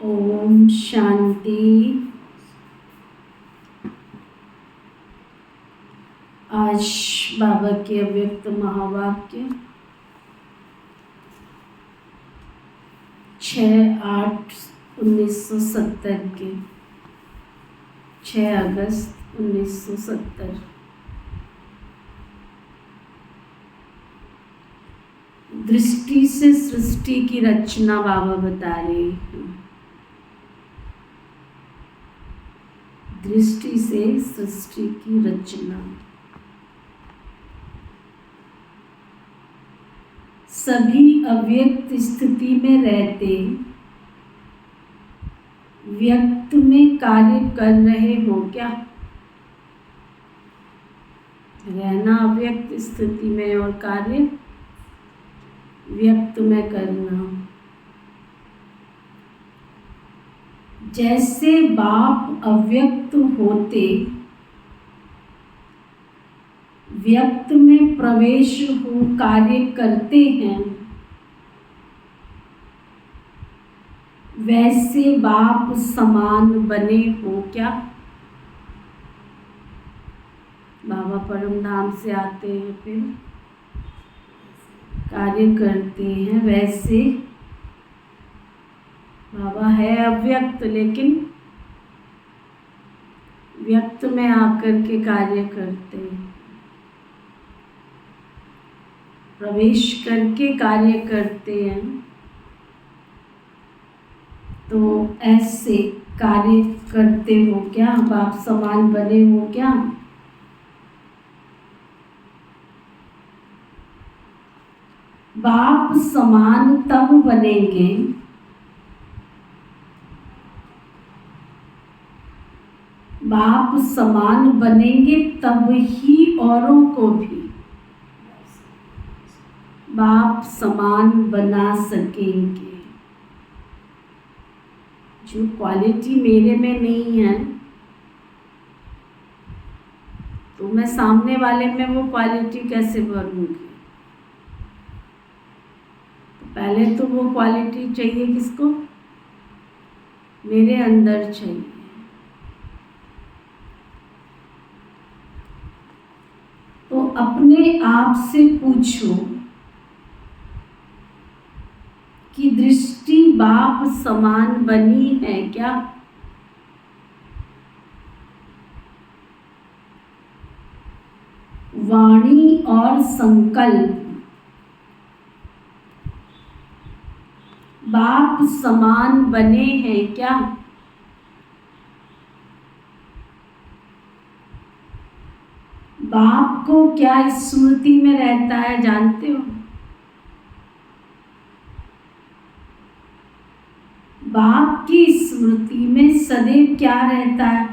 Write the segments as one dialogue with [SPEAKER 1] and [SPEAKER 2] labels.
[SPEAKER 1] ओम शांति। आज बाबा के अव्यक्त महावाक्य 6/8/1970 के 6 अगस्त 1970। दृष्टि से सृष्टि की रचना बाबा बता रहे हैं। दृष्टि से सृष्टि की रचना। सभी अव्यक्त स्थिति में रहते व्यक्त में कार्य कर रहे हो क्या? रहना अव्यक्त स्थिति में और कार्य व्यक्त में करना। जैसे बाप अव्यक्त होते व्यक्त में प्रवेश हो कार्य करते हैं, वैसे बाप समान बने हो क्या? बाबा परम धाम से आते हैं, फिर कार्य करते हैं। वैसे बाबा है अव्यक्त, लेकिन व्यक्त में आकर के कार्य करते हैं, प्रवेश करके कार्य करते हैं। तो ऐसे कार्य करते हो क्या? बाप समान बने हो क्या? बाप समान तब बनेंगे बाप समान बनेंगे तब ही औरों को भी बाप समान बना सकेंगे। जो क्वालिटी मेरे में नहीं है, तो मैं सामने वाले में वो क्वालिटी कैसे भरूंगी? तो पहले तो वो क्वालिटी चाहिए किसको? मेरे अंदर चाहिए। तो अपने आप से पूछो कि दृष्टि बाप समान बनी है क्या? वाणी और संकल्प बाप समान बने हैं क्या? बाप को क्या स्मृति में रहता है जानते हो? बाप की स्मृति में सदैव क्या रहता है?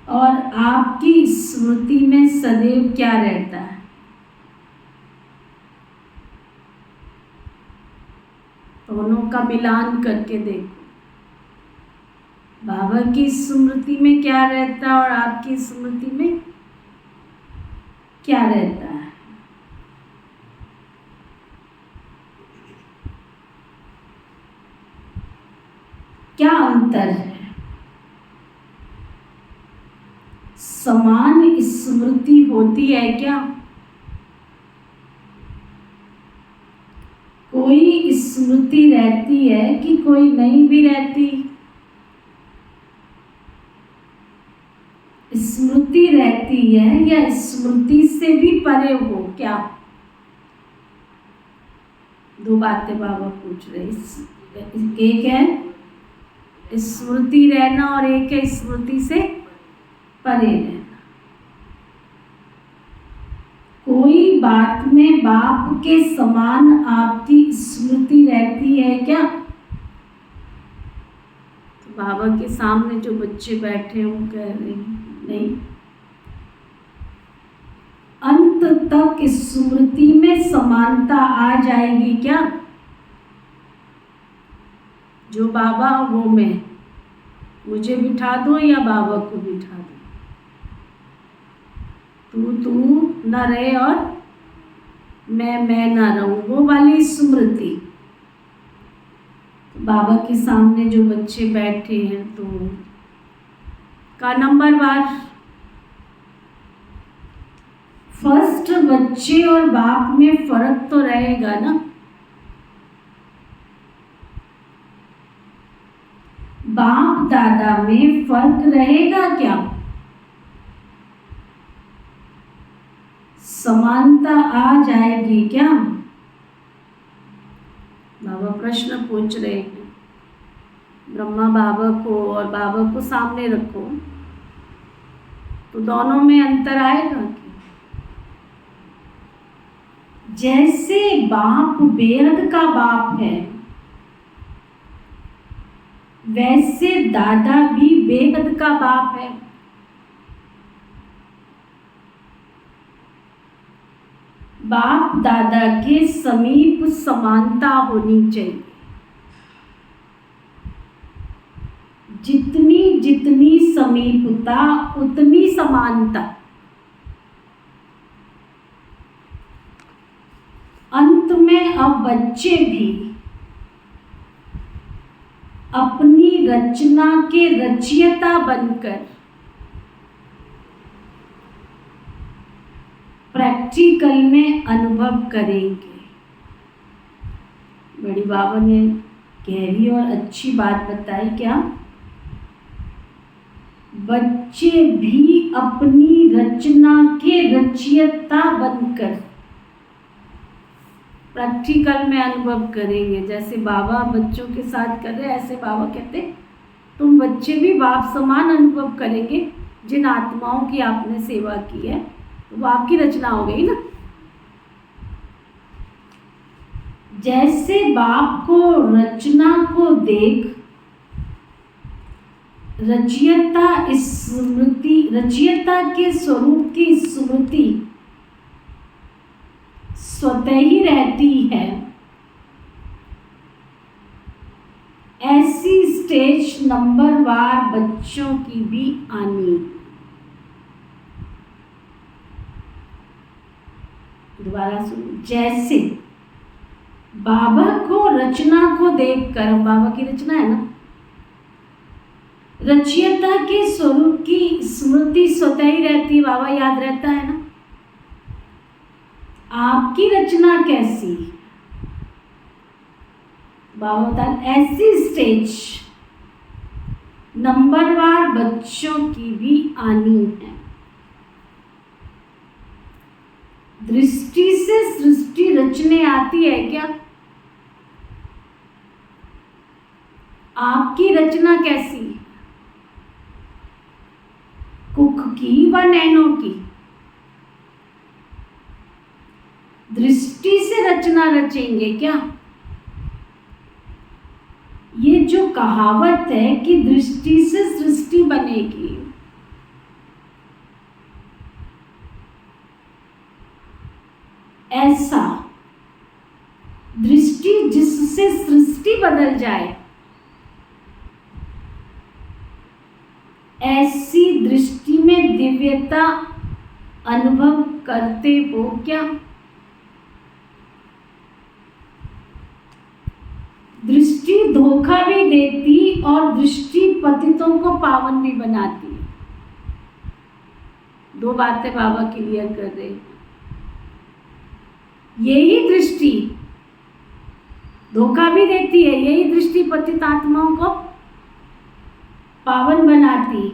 [SPEAKER 1] और आपकी स्मृति में सदैव क्या रहता है? दोनों का मिलान करके देखो। बाबा की स्मृति में क्या रहता है और आपकी स्मृति में क्या रहता है? क्या अंतर है? समान स्मृति होती है क्या? कोई स्मृति रहती है कि कोई नहीं भी रहती? स्मृति रहती है या स्मृति से भी परे हो क्या? दो बातें बाबा पूछ रहे। एक है स्मृति रहना और एक है स्मृति से परे रहना। कोई बात में बाप के समान आपकी स्मृति रहती है क्या? तो बाबा के सामने जो बच्चे बैठे हैं वो कह रहे हैं नहीं। अंत तक स्मृति में समानता आ जाएगी क्या? जो बाबा वो मैं, मुझे बिठा दो या बाबा को बिठा दो, तू न रहे और मैं न रहूं, वो वाली स्मृति। बाबा के सामने जो बच्चे बैठे हैं तो का नंबर वार फर्स्ट बच्चे और बाप में फर्क तो रहेगा ना। बाप दादा में फर्क रहेगा क्या? समानता आ जाएगी क्या? बाबा प्रश्न पूछ रहे हैं। ब्रह्मा बाबा को और बाबा को सामने रखो तो दोनों में अंतर आएगा क्या? जैसे बाप बेहद का बाप है वैसे दादा भी बेहद का बाप है। बाप दादा के समीप समानता होनी चाहिए। जितनी जितनी समीपता उतनी समानता। अंत में अब बच्चे भी अपनी रचना के रचयिता बनकर प्रैक्टिकल में अनुभव करेंगे। बड़ी बाबा ने गहरी और अच्छी बात बताई क्या? बच्चे भी अपनी रचना के रचयिता बनकर प्रैक्टिकल में अनुभव करेंगे। जैसे बाबा बच्चों के साथ कर रहे ऐसे बाबा कहते तुम बच्चे भी बाप समान अनुभव करेंगे। जिन आत्माओं की आपने सेवा की है वो आपकी रचना हो गई ना। जैसे बाप को रचना को देख रचयिता स्मृति रचयिता के स्वरूप की स्मृति स्वतः ही रहती है, ऐसी स्टेज नंबर वार बच्चों की भी आनी। दोबारा सुनो। जैसे बाबा को रचना को देखकर, बाबा की रचना है ना, रचयिता के स्वरूप की स्मृति स्वतः ही रहती है। बाबा याद रहता है ना। आपकी रचना कैसी? बाबा बता ऐसी स्टेज नंबरवार बच्चों की भी आनी है। दृष्टि से सृष्टि रचने आती है क्या? आपकी रचना कैसी? कुक की व नैनो की? दृष्टि से रचना रचेंगे क्या? ये जो कहावत है कि दृष्टि से सृष्टि बनेगी, ऐसा दृष्टि जिससे सृष्टि बदल जाए, ऐसी दृष्टि में दिव्यता अनुभव करते हो क्या? दृष्टि धोखा भी देती और दृष्टि पतितों को पावन भी बनाती है। दो बातें बाबा क्लियर कर रहे हैं। यही दृष्टि धोखा भी देती है, यही दृष्टि पतित आत्माओं को पावन बनाती।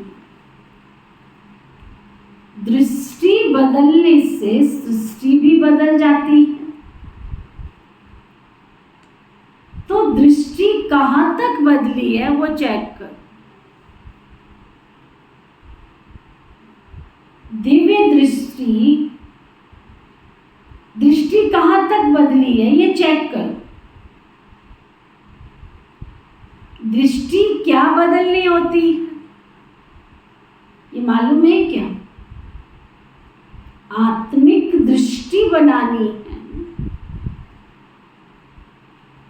[SPEAKER 1] दृष्टि बदलने से सृष्टि भी बदल जाती है। तो दृष्टि कहां तक बदली है वो चेक कर। दिव्य दृष्टि कहां तक बदली है ये चेक कर। दृष्टि क्या बदलनी होती ये मालूम है क्या? आत्मिक दृष्टि बनानी है।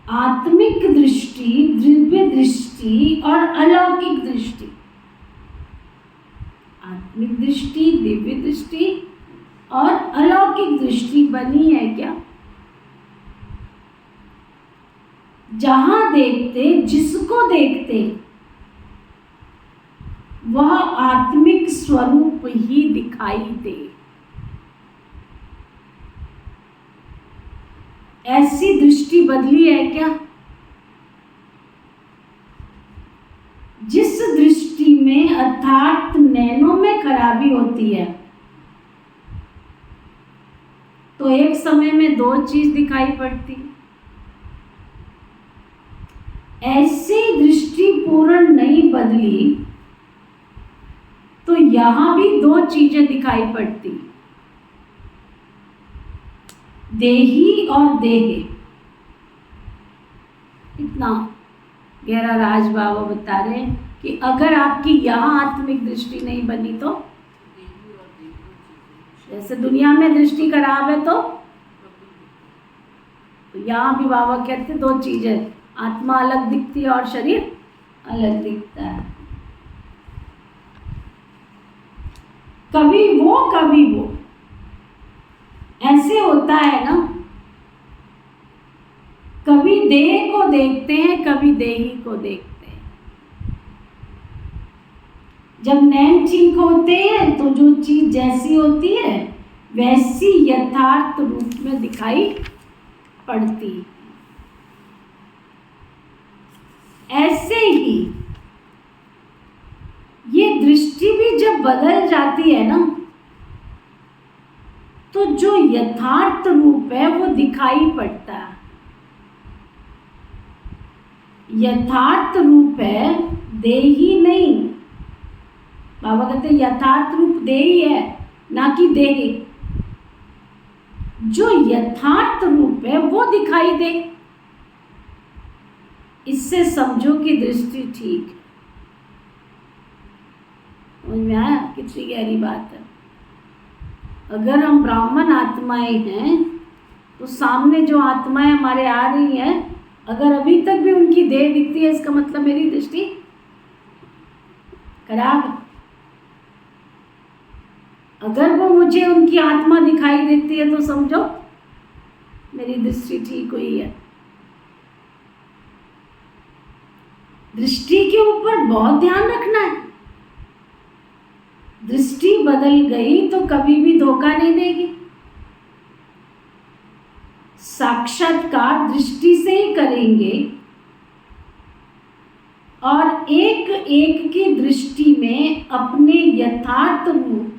[SPEAKER 1] आत्मिक दृष्टि, दिव्य दृष्टि और अलौकिक दृष्टि। आत्मिक दृष्टि, दिव्य दृष्टि और अलौकिक दृष्टि बनी है क्या? जहां देखते, जिसको देखते, वह आत्मिक स्वरूप ही दिखाई दे। ऐसी दृष्टि बदली है क्या? जिस दृष्टि में अर्थात नैनों में खराबी होती है, तो एक समय में दो चीज दिखाई पड़ती। ऐसी दृष्टि पूर्ण नहीं बदली तो यहां भी दो चीजें दिखाई पड़ती, देही और देहे। इतना गहरा राज बाबा बता रहे हैं कि अगर आपकी यहां आत्मिक दृष्टि नहीं बनी तो, जैसे दुनिया में दृष्टि खराब है तो यहां भी बाबा कहते दो चीजें, आत्मा अलग दिखती है और शरीर अलग दिखता है। कभी वो ऐसे होता है ना, कभी देह को देखते हैं, कभी देही को देखते हैं। जब नैन ठीक होते हैं तो जो चीज जैसी होती है वैसी यथार्थ रूप में दिखाई पड़ती। ऐसे ही ये दृष्टि भी जब बदल जाती है ना, तो जो यथार्थ रूप है वो दिखाई पड़ता है। यथार्थ रूप है, देही नहीं। बाबा कहते यथार्थ रूप देही है, ना कि देही। जो यथार्थ रूप है वो दिखाई दे, इससे समझो कि दृष्टि ठीक है। समझ में आया कितनी गहरी बात है। अगर हम ब्राह्मण आत्माएं हैं तो सामने जो आत्माएं हमारे आ रही हैं, अगर अभी तक भी उनकी देह दिखती है, इसका मतलब मेरी दृष्टि खराब है। अगर वो मुझे उनकी आत्मा दिखाई देती है तो समझो मेरी दृष्टि ठीक हुई है। दृष्टि के ऊपर बहुत ध्यान रखना है। दृष्टि बदल गई तो कभी भी धोखा नहीं देगी। साक्षात्कार दृष्टि से ही करेंगे और एक एक की दृष्टि में अपने यथार्थ रूप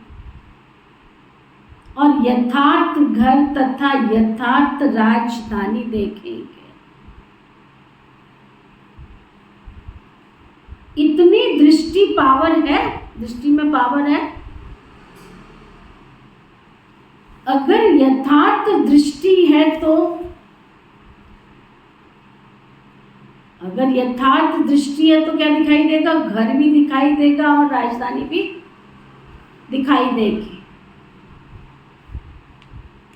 [SPEAKER 1] और यथार्थ घर तथा यथार्थ राजधानी देखेंगे। इतनी दृष्टि पावर है, दृष्टि में पावर है। अगर यथार्थ दृष्टि है तो, अगर यथार्थ दृष्टि है तो क्या दिखाई देगा? घर भी दिखाई देगा और राजधानी भी दिखाई देगी।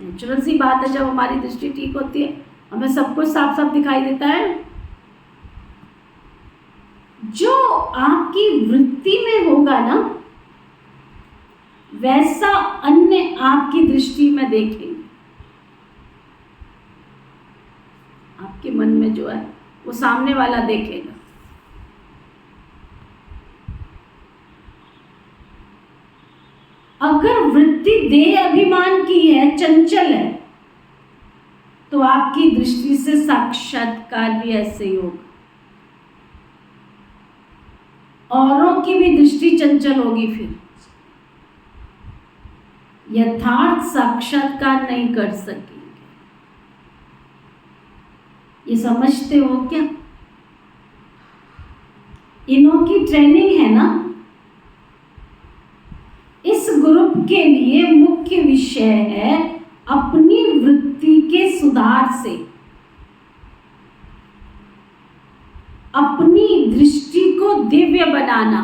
[SPEAKER 1] नेचुरल सी बात है, जब हमारी दृष्टि ठीक होती है हमें सब कुछ साफ साफ दिखाई देता है। जो आपकी वृत्ति में होगा ना, वैसा अन्य आपकी दृष्टि में देखेंगे। आपके मन में जो है वो सामने वाला देखेगा। अगर वृत्ति देह अभिमान की है, चंचल है, तो आपकी दृष्टि से साक्षात्कार भी ऐसे ही होगा। औरों की भी दृष्टि चंचल होगी, फिर यथार्थ साक्षात्कार नहीं कर सकेंगे। ये समझते हो क्या? इन्हों की ट्रेनिंग है ना। इस ग्रुप के लिए मुख्य विषय है अपनी वृत्ति के सुधार से अपनी दृष्टि को दिव्य बनाना।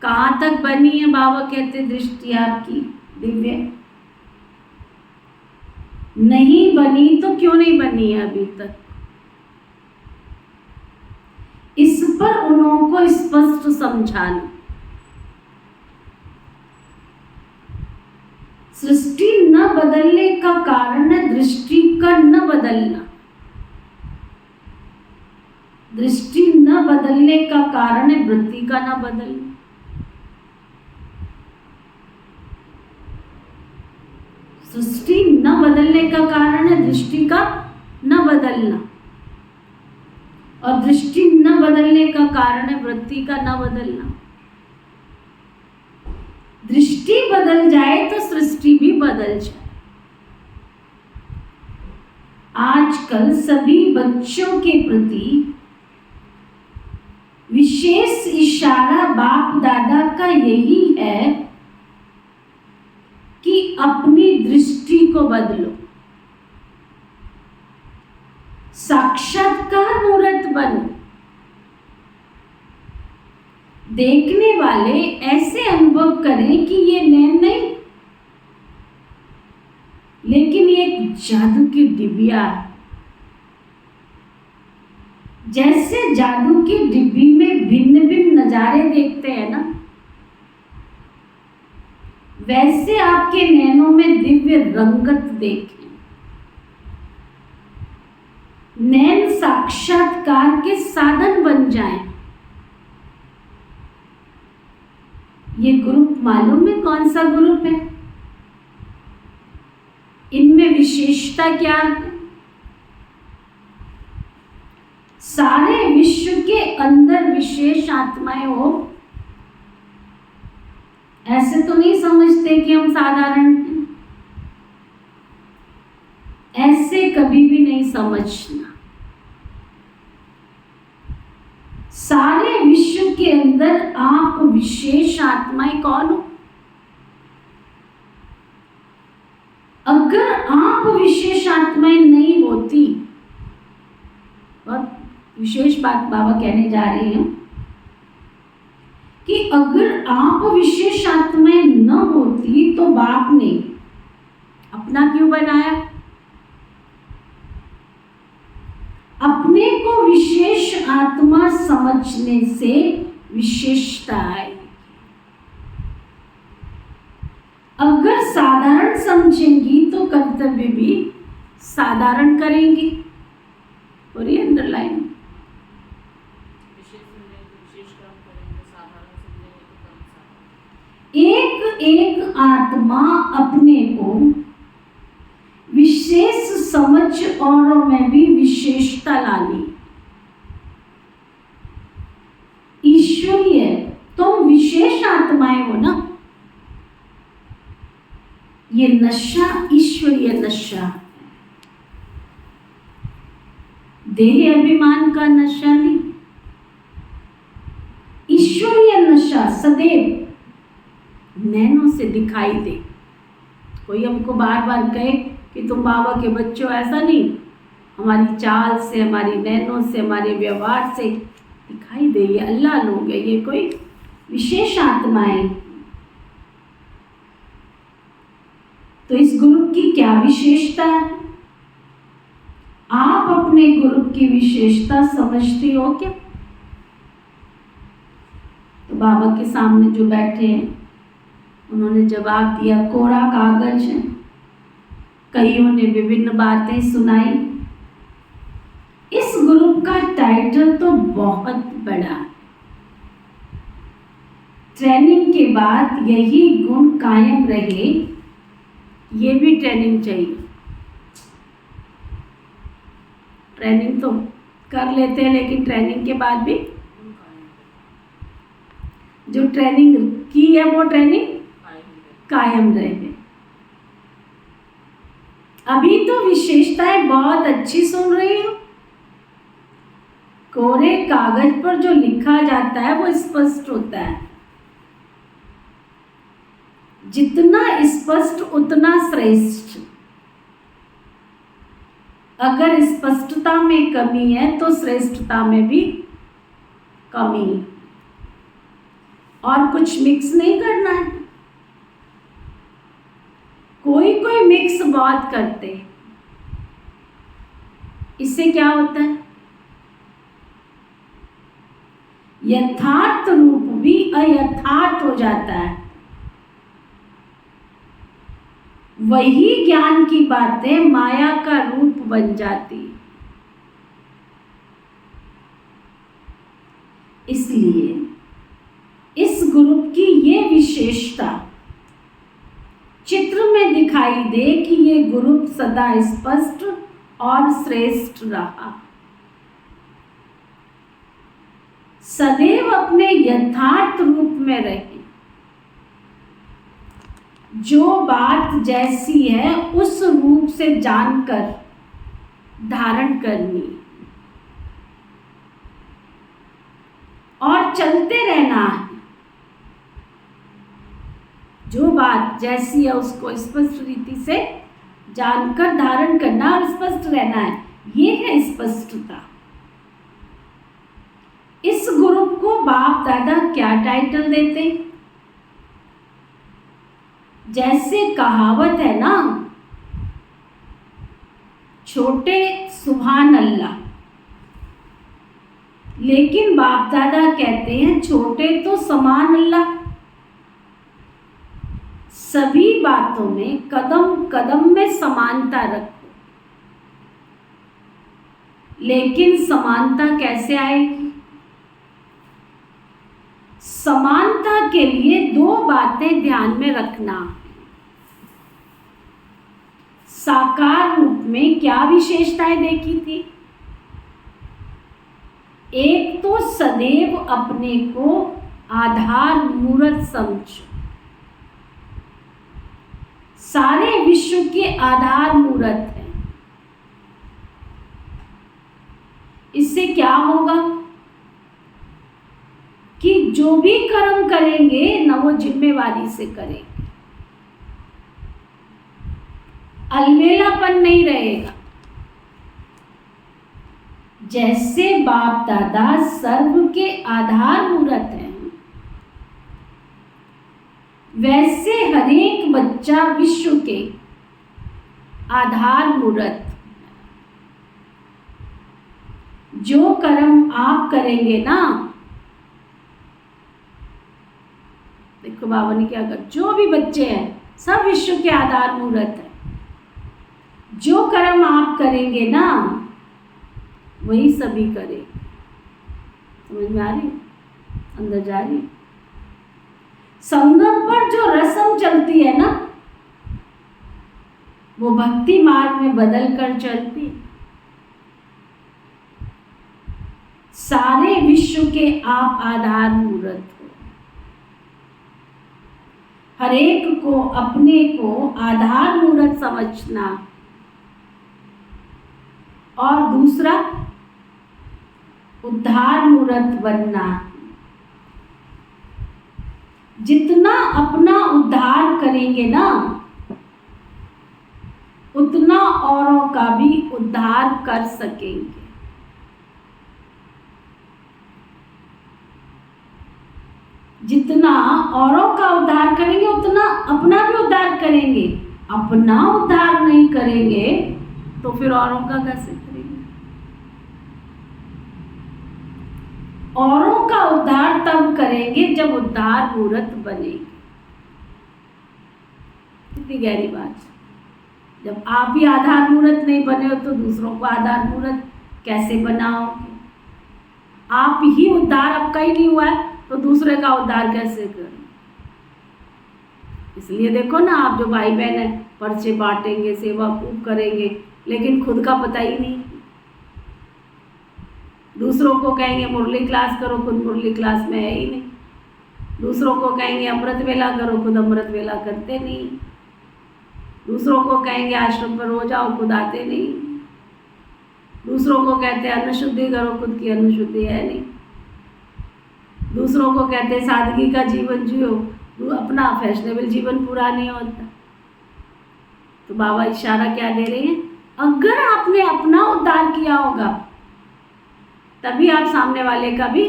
[SPEAKER 1] कहाँ तक बनी है? बाबा कहते दृष्टि आपकी दिव्य नहीं बनी तो क्यों नहीं बनी है अभी तक? इस पर उन्होंने स्पष्ट समझाना। सृष्टि न बदलने का कारण है दृष्टि का न बदलना। दृष्टि न बदलने का कारण है वृत्ति का न बदलना। सृष्टि न बदलने का कारण है दृष्टि का न बदलना, और दृष्टि न बदलने का कारण है वृत्ति का न बदलना। दृष्टि बदल जाए तो सृष्टि भी बदल जाए। आजकल सभी बच्चों के प्रति विशेष इशारा बाप दादा का यही है कि अपनी दृष्टि को बदलो, साक्षात्कार मूर्त बनो। देखने वाले ऐसे अनुभव करें कि ये नैन नहीं, लेकिन ये एक जादू की डिबिया। जैसे जादू की डिब्बी में भिन्न भिन्न नजारे देखते हैं ना, वैसे आपके नैनों में दिव्य रंगत देखें। नैन साक्षात्कार के साधन बन जाएं। ये ग्रुप मालूम है कौन सा ग्रुप है? इनमें विशेषता क्या है? सारे विश्व के अंदर विशेष आत्माएं हो, ऐसे तो नहीं समझते कि हम साधारण हैं। ऐसे कभी भी नहीं समझना। सारे विश्व के अंदर आप विशेष आत्माएं कौन हो? अगर आप विशेष आत्माएं नहीं होती, बहुत विशेष बात बाबा कहने जा रहे हैं कि अगर आप विशेष आत्माएं न होती तो बाप ने अपना क्यों बनाया? अपने को विशेष आत्मा समझने से विशेषता आएगी। अगर साधारण समझेंगी तो कर्तव्य भी साधारण करेंगी। और ये अंडरलाइन, एक एक आत्मा अपने को विशेष समझ औरों में भी विशेषता लानी। ईश्वरीय, तुम विशेष आत्माएं हो ना। ये नशा ईश्वरीय नशा, देह अभिमान का नशा नहीं, ईश्वरीय नशा सदैव नैनों से दिखाई दे। कोई हमको बार बार कहे कि तुम बाबा के बच्चों, ऐसा नहीं। हमारी चाल से, हमारी नैनों से, हमारे व्यवहार से दिखाई दे ये अल्लाह लोग है, ये कोई विशेष आत्माएं। तो इस ग्रुप की क्या विशेषता है? आप अपने ग्रुप की विशेषता समझती हो क्या? तो बाबा के सामने जो बैठे हैं उन्होंने जवाब दिया, कोरा कागज है। कईयों ने विभिन्न बातें सुनाई। इस ग्रुप का टाइटल तो बहुत बड़ा। ट्रेनिंग के बाद यही गुण कायम रहे, ये भी ट्रेनिंग चाहिए। ट्रेनिंग तो कर लेते हैं, लेकिन ट्रेनिंग के बाद भी जो ट्रेनिंग की है वो ट्रेनिंग कायम रहे। अभी तो विशेषताएं बहुत अच्छी सुन रही हो। कोरे कागज पर जो लिखा जाता है वो स्पष्ट होता है। जितना स्पष्ट उतना श्रेष्ठ। अगर स्पष्टता में कमी है तो श्रेष्ठता में भी कमी, और कुछ मिक्स नहीं करना है। कोई कोई मिक्स बहुत करते हैं, इससे क्या होता है? यथार्थ रूप भी अयथार्थ हो जाता है। वही ज्ञान की बातें माया का रूप बन जाती। इसलिए इस ग्रुप की ये विशेषता चित्र में दिखाई दे कि ये ग्रुप सदा स्पष्ट और श्रेष्ठ रहा, सदैव अपने यथार्थ रूप में रहे। जो बात जैसी है उस रूप से जानकर धारण करनी और चलते रहना है। जो बात जैसी है उसको स्पष्ट रीति से जानकर धारण करना और स्पष्ट रहना है, ये है स्पष्टता। इस ग्रुप को बाप दादा क्या टाइटल देते? जैसे कहावत है ना, छोटे सुभान अल्लाह, लेकिन बाप दादा कहते हैं छोटे तो समान अल्लाह। सभी बातों में कदम कदम में समानता रखो, लेकिन समानता कैसे आएगी? समानता के लिए दो बातें ध्यान में रखना। साकार रूप में क्या विशेषताएं देखी थी? एक तो सदैव अपने को आधार मूर्त समझो, सारे विश्व के आधार मूर्त है। इससे क्या होगा कि जो भी कर्म करेंगे ना वो जिम्मेवारी से करेंगे, अलवेलापन नहीं रहेगा। जैसे बाप दादा सर्व के आधार मूर्त हैं, वैसे हरेक बच्चा विश्व के आधार मूर्त। जो कर्म आप करेंगे ना, देखो बाबा ने क्या कर, जो भी बच्चे हैं सब विश्व के आधार मूर्त है। जो कर्म आप करेंगे ना वही सभी करें। समझ में आ रही, अंदर जा रही? संगम पर जो रस्म चलती है ना, वो भक्ति मार्ग में बदल कर चलती है। सारे विश्व के आप आधार मूर्त हो। हर एक को अपने को आधार मूर्त समझना, और दूसरा उद्धार मूर्त बनना। जितना अपना उद्धार करेंगे ना, उतना औरों का भी उद्धार कर सकेंगे। जितना औरों का उद्धार करेंगे उतना अपना भी उद्धार करेंगे। अपना उद्धार नहीं करेंगे तो फिर औरों का कैसे करेंगे? औरों का उद्धार तब करेंगे जब उद्धार मूर्त बनेगी। कितनी गहरी बात। जब आप ही आधार मूर्त नहीं बने हो तो दूसरों को आधार मूर्त कैसे बनाओगे? आप ही उद्धार आपका ही नहीं हुआ है तो दूसरे का उद्धार कैसे करें? इसलिए देखो ना, आप जो भाई बहन है पर्चे बांटेंगे, सेवा खूब करेंगे, लेकिन खुद का पता ही नहीं। दूसरों को कहेंगे मुरली क्लास करो, खुद मुरली क्लास में है ही नहीं। दूसरों को कहेंगे अमृत वेला करो, खुद अमृत वेला करते नहीं। दूसरों को कहेंगे आश्रम पर हो जाओ, खुद आते नहीं। दूसरों को कहते हैं अनुशुद्धि करो, खुद की अनुशुद्धि है नहीं। दूसरों को कहते हैं सादगी का जीवन जियो, अपना फैशनेबल जीवन पूरा नहीं होता। तो बाबा इशारा क्या दे रहे हैं? अगर आपने अपना उद्धार किया होगा तभी आप सामने वाले का भी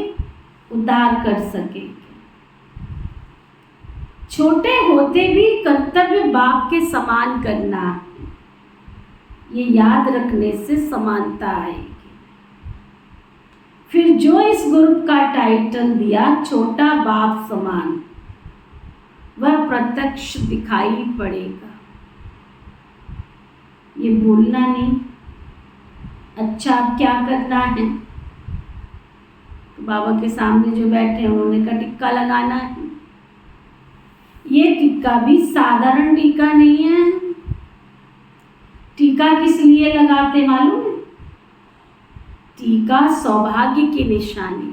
[SPEAKER 1] उद्धार कर सकेंगे। छोटे होते भी कर्तव्य बाप के समान करना, ये याद रखने से समानता आएगी। फिर जो इस ग्रुप का टाइटल दिया छोटा बाप समान, वह प्रत्यक्ष दिखाई पड़ेगा। ये भूलना नहीं। अच्छा, अब क्या करना है? तो बाबा के सामने जो बैठे हैं उन्होंने का टिक्का लगाना है। ये टिक्का भी साधारण टीका नहीं है। टीका किस लिए लगाते मालूम है? टीका सौभाग्य की निशानी।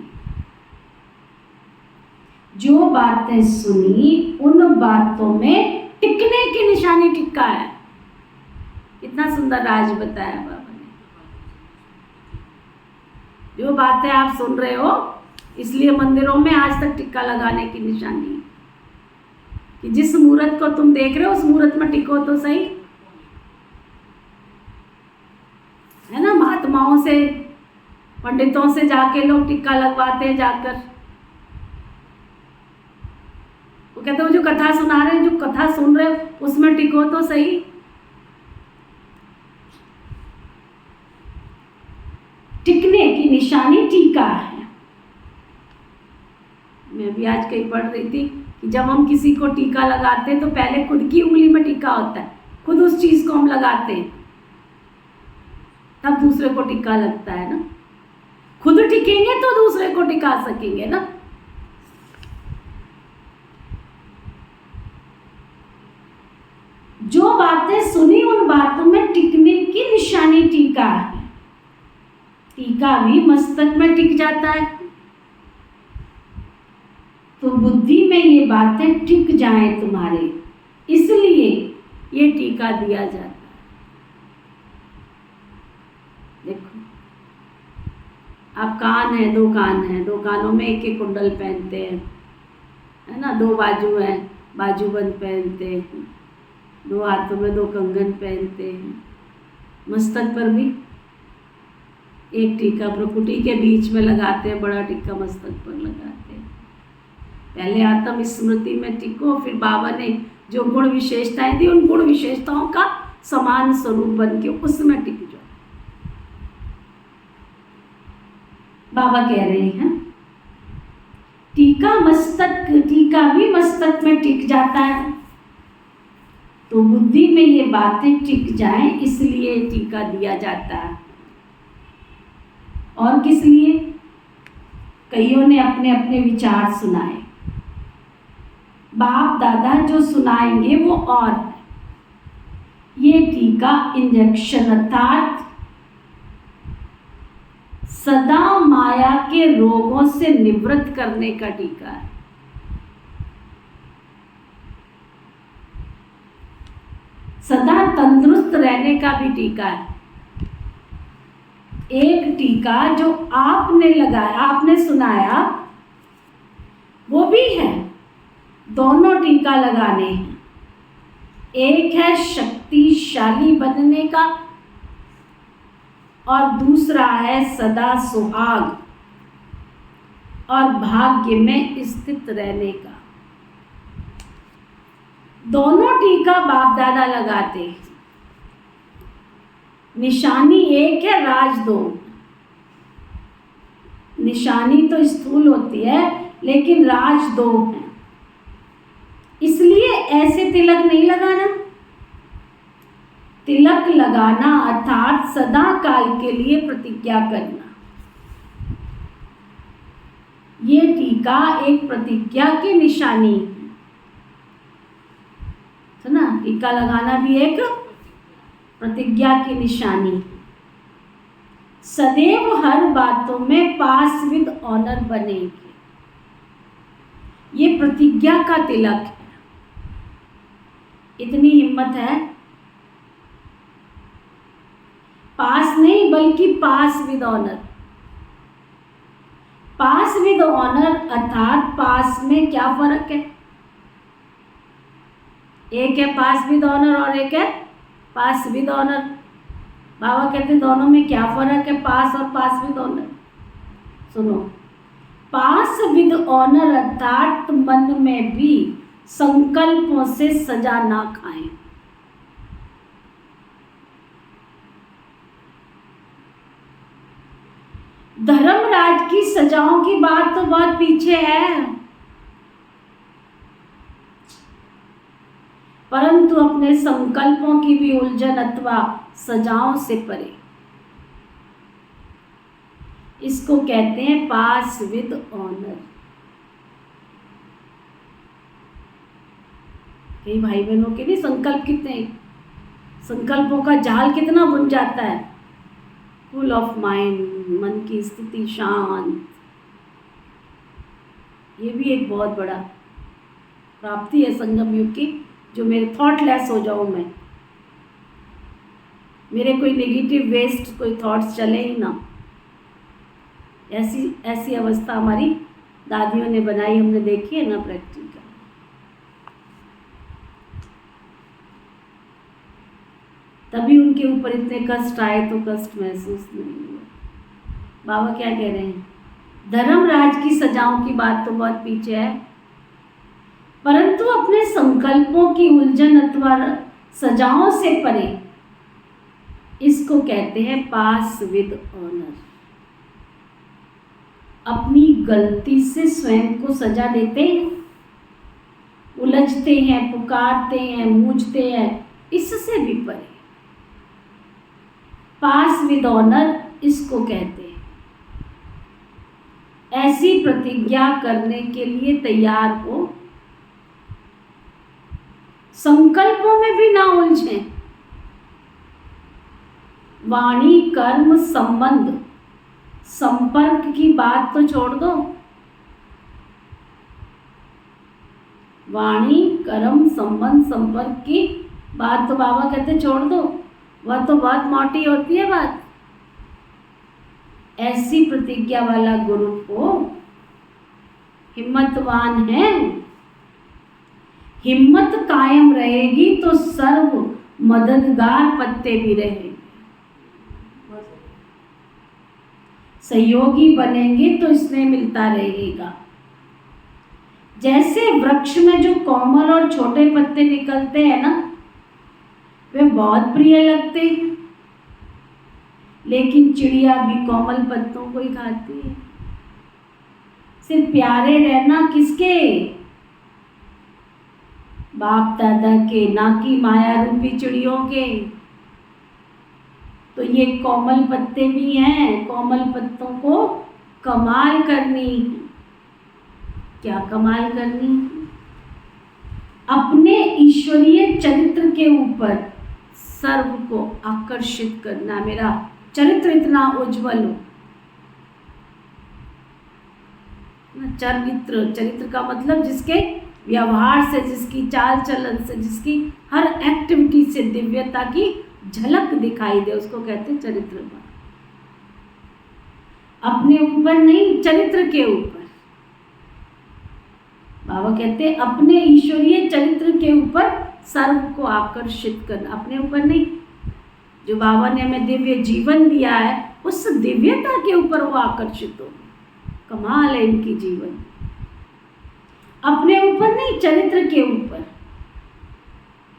[SPEAKER 1] जो बातें सुनी उन बातों में टिकने की निशानी टिक्का है। इतना सुंदर राज बताया बाबा ने। जो बातें आप सुन रहे हो, इसलिए मंदिरों में आज तक टिक्का लगाने की निशानी है कि जिस मुहूर्त को तुम देख रहे हो उस मुहूर्त में टिको तो सही, है ना। महात्माओं से, पंडितों से जाके लोग टिक्का लगवाते हैं जाकर। वो कहते हो जो कथा सुना रहे हैं, जो कथा सुन रहे हो उसमें टिको तो सही। टिकने की निशानी टीका है। मैं भी आज कहीं पढ़ रही थी कि जब हम किसी को टीका लगाते हैं तो पहले खुद की उंगली में टीका होता है, खुद उस चीज को हम लगाते हैं, तब दूसरे को टिक्का लगता है ना। खुद टिकेंगे तो दूसरे को टिका सकेंगे ना। जो बातें सुनी उन बातों में टिकने की निशानी टीका है। टीका भी मस्तक में टिक जाता है, तो बुद्धि में ये बातें टिक जाएं तुम्हारे, इसलिए ये टीका दिया जाता है। देखो, आप कान है, दो कान है, दो कानों में एक एक कुंडल पहनते हैं, है ना। दो बाजू है, बाजूबंद पहनते हैं। दो हाथों में दो कंगन पहनते हैं। मस्तक पर भी एक टीका प्रकुटी के बीच में लगाते हैं, बड़ा टीका मस्तक पर लगाते हैं। पहले आत्म स्मृति में टिको, फिर बाबा ने जो गुण विशेषताएं दी उन गुण विशेषताओं का समान स्वरूप बन के उसमें टिक जाओ। बाबा कह रहे हैं टीका भी मस्तक में टिक जाता है, तो बुद्धि में ये बातें टिक जाएं, इसलिए टीका दिया जाता है। और किस लिए? कईयों ने अपने अपने विचार सुनाए। बाप दादा जो सुनाएंगे वो और है। ये टीका इंजेक्शन अर्थात सदा माया के रोगों से निवृत्त करने का टीका है। सदा तंदुरुस्त रहने का भी टीका है। एक टीका जो आपने लगाया, आपने सुनाया, वो भी है। दोनों टीका लगाने हैं। एक है शक्तिशाली बनने का और दूसरा है सदा सुहाग और भाग्य में स्थित रहने का। दोनों टीका बाप दादा लगाते हैं। निशानी एक है, राज दो। निशानी तो स्थूल होती है लेकिन राज दो है। इसलिए ऐसे तिलक नहीं लगाना। तिलक लगाना अर्थात सदा काल के लिए प्रतिज्ञा करना। ये टीका एक प्रतिज्ञा की निशानी है ना। टीका लगाना भी एक प्रतिज्ञा की निशानी। सदैव हर बातों में पास विद ऑनर बनेंगे, ये प्रतिज्ञा का तिलक है। इतनी हिम्मत है, पास नहीं बल्कि pass with honour. Pass with honour अर्थात पास में क्या फर्क है? एक है पास विद ऑनर और एक है पास विद ऑनर। बाबा कहते हैं दोनों में क्या फर्क है, पास और पास विद ऑनर। सुनो, पास विद ऑनर अर्थात मन में भी संकल्पों से सजा ना खाएं। धर्मराज की सजाओं की बात तो बहुत पीछे है, परंतु अपने अपने संकल्पों की भी उलझन अथवा सजाओं से परे। इसको कहते हैं पास विद ऑनर। कई भाई बहनों के लिए संकल्प कितने, संकल्पों का जाल कितना बुन जाता है। फुल ऑफ माइंड, मन की स्थिति शांत, ये भी एक बहुत बड़ा प्राप्ति है संगम युग की। जो मेरे थॉटलेस हो जाऊं मैं, मेरे कोई नेगेटिव वेस्ट कोई थॉट्स चले ही ना, ऐसी अवस्था हमारी दादियों ने बनाई, हमने देखी है ना प्रैक्टिकल। तभी उनके ऊपर इतने कष्ट आए तो कष्ट महसूस नहीं हुआ। बाबा क्या कह रहे हैं, धर्मराज की सजाओं की बात तो बहुत पीछे है, परंतु अपने संकल्पों की उलझन अथवा सजाओं से परे, इसको कहते हैं पास विद ऑनर। अपनी गलती से स्वयं को सजा देते हैं, उलझते हैं, पुकारते हैं, मूझते हैं, इससे भी परे पास विद ऑनर इसको कहते हैं। ऐसी प्रतिज्ञा करने के लिए तैयार हो, संकल्पों में भी ना उलझें। वाणी कर्म संबंध संपर्क की बात तो छोड़ दो, वाणी कर्म संबंध संपर्क की बात तो बाबा कहते छोड़ दो, वह तो बहुत मोटी होती है बात। ऐसी प्रतिज्ञा वाला गुरु को हिम्मतवान है। हिम्मत कायम रहेगी तो सर्व मददगार पत्ते भी रहेंगे। सहयोगी बनेंगे तो स्नेह मिलता रहेगा। जैसे वृक्ष में जो कोमल और छोटे पत्ते निकलते हैं ना, वे बहुत प्रिय लगते हैं, लेकिन चिड़िया भी कोमल पत्तों को ही खाती है। सिर्फ प्यारे रहना किसके, बाप दादा के, ना कि माया रूपी चिड़ियों के। तो ये कोमल पत्ते भी हैं, कोमल पत्तों को कमाल करनी है। क्या कमाल करनी है? अपने ईश्वरीय चरित्र के ऊपर सर्व को आकर्षित करना। मेरा चरित्र इतना उज्जवल हो। चरित्र का मतलब जिसके व्यवहार से, जिसकी चाल चलन से, जिसकी हर एक्टिविटी से दिव्यता की झलक दिखाई दे, उसको कहते हैं चरित्र। अपने ऊपर नहीं, चरित्र के ऊपर। बाबा कहते हैं अपने ईश्वरीय चरित्र के ऊपर सर्व को आकर्षित करना, अपने ऊपर नहीं। जो बाबा ने हमें दिव्य जीवन दिया है, उस दिव्यता के ऊपर वो आकर्षित हो। कमाल है इनकी जीवन। अपने ऊपर नहीं, चरित्र के ऊपर।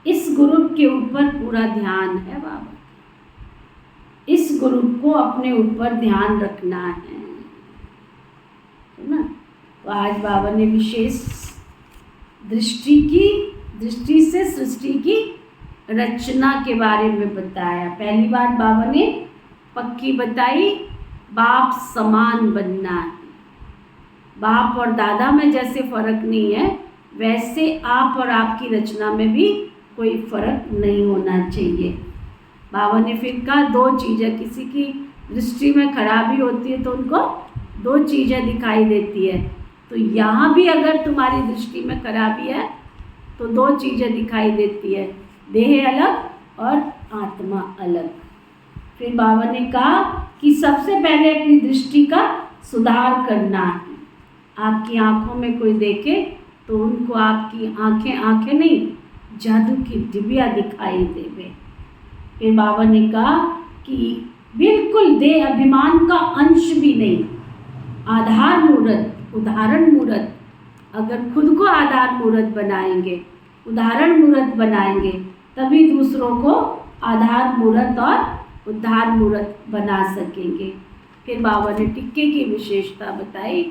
[SPEAKER 1] इस गुरु के ऊपर पूरा ध्यान है बाबा। इस गुरु को अपने ऊपर ध्यान रखना है ना। तो आज बाबा ने विशेष दृष्टि से सृष्टि की रचना के बारे में बताया। पहली बात बाबा ने पक्की बताई, बाप समान बनना है। बाप और दादा में जैसे फर्क नहीं है, वैसे आप और आपकी रचना में भी कोई फर्क नहीं होना चाहिए। बाबा ने फिर कहा दो चीज़ें, किसी की दृष्टि में खराबी होती है तो उनको दो चीज़ें दिखाई देती है। तो यहाँ भी अगर तुम्हारी दृष्टि में खराबी है तो दो चीज़ें दिखाई देती है, देह अलग और आत्मा अलग। फिर बाबा ने कहा कि सबसे पहले अपनी दृष्टि का सुधार करना है। आपकी आँखों में कोई देखे तो उनको आपकी आँखें नहीं, जादू की डिबिया दिखाई देवे। फिर बाबा ने कहा कि बिल्कुल देह अभिमान का अंश भी नहीं, आधार मूर्त, उदाहरण मूर्त। अगर खुद को आधार मूर्त बनाएंगे, उदाहरण मूर्त बनाएंगे, तभी दूसरों को आधार मूर्त और उद्धार मूर्त बना सकेंगे। फिर बाबा ने टिक्के की विशेषता बताई।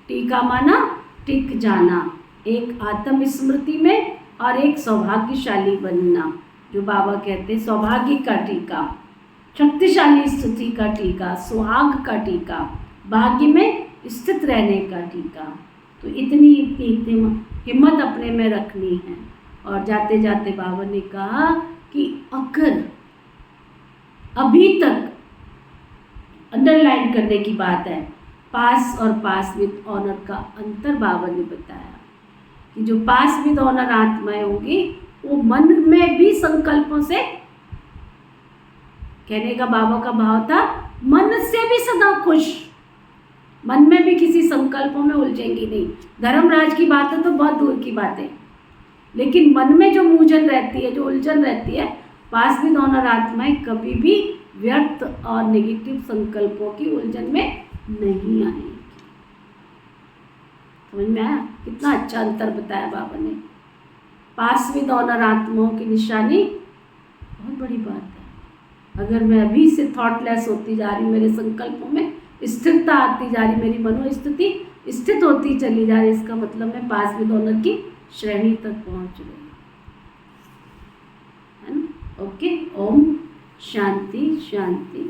[SPEAKER 1] टीका माना टिक जाना, एक आत्म स्मृति में और एक सौभाग्यशाली बनना। जो बाबा कहते हैं सौभाग्य का टीका, शक्तिशाली स्तुति का टीका, सुहाग का टीका, भाग्य में स्थित रहने का टीका। तो इतनी हिम्मत अपने में रखनी है। और जाते जाते बाबा ने कहा कि अगर अभी तक अंडरलाइन करने की बात है, पास और पास विद ऑनर का अंतर बाबा ने बताया कि जो पास विद ऑनर आत्माएं होंगी वो मन में भी संकल्पों से, कहने का बाबा का भाव था मन से भी सदा खुश, मन में भी किसी संकल्पों में उलझेंगी नहीं। धर्मराज की बातें तो बहुत दूर की बातें, लेकिन मन में जो मूंझन रहती है, जो उलझन रहती है, पास विद ऑनर आत्माएं कभी भी व्यर्थ और नेगेटिव संकल्पों की उलझन में नहीं आएंगी। समझ में आया? कितना अच्छा अंतर बताया बाबा ने। पास विद ऑनर आत्माओं की निशानी बहुत बड़ी बात है। अगर मैं अभी से थॉटलेस होती जा रही, मेरे संकल्पों में स्थिरता आती जा रही, मेरी मनोस्थिति स्थित होती चली जा रही, इसका मतलब मैं पास विद ऑनर की श्रेणी तक पहुंच रही है ना। ओके, ओम शांति शांति।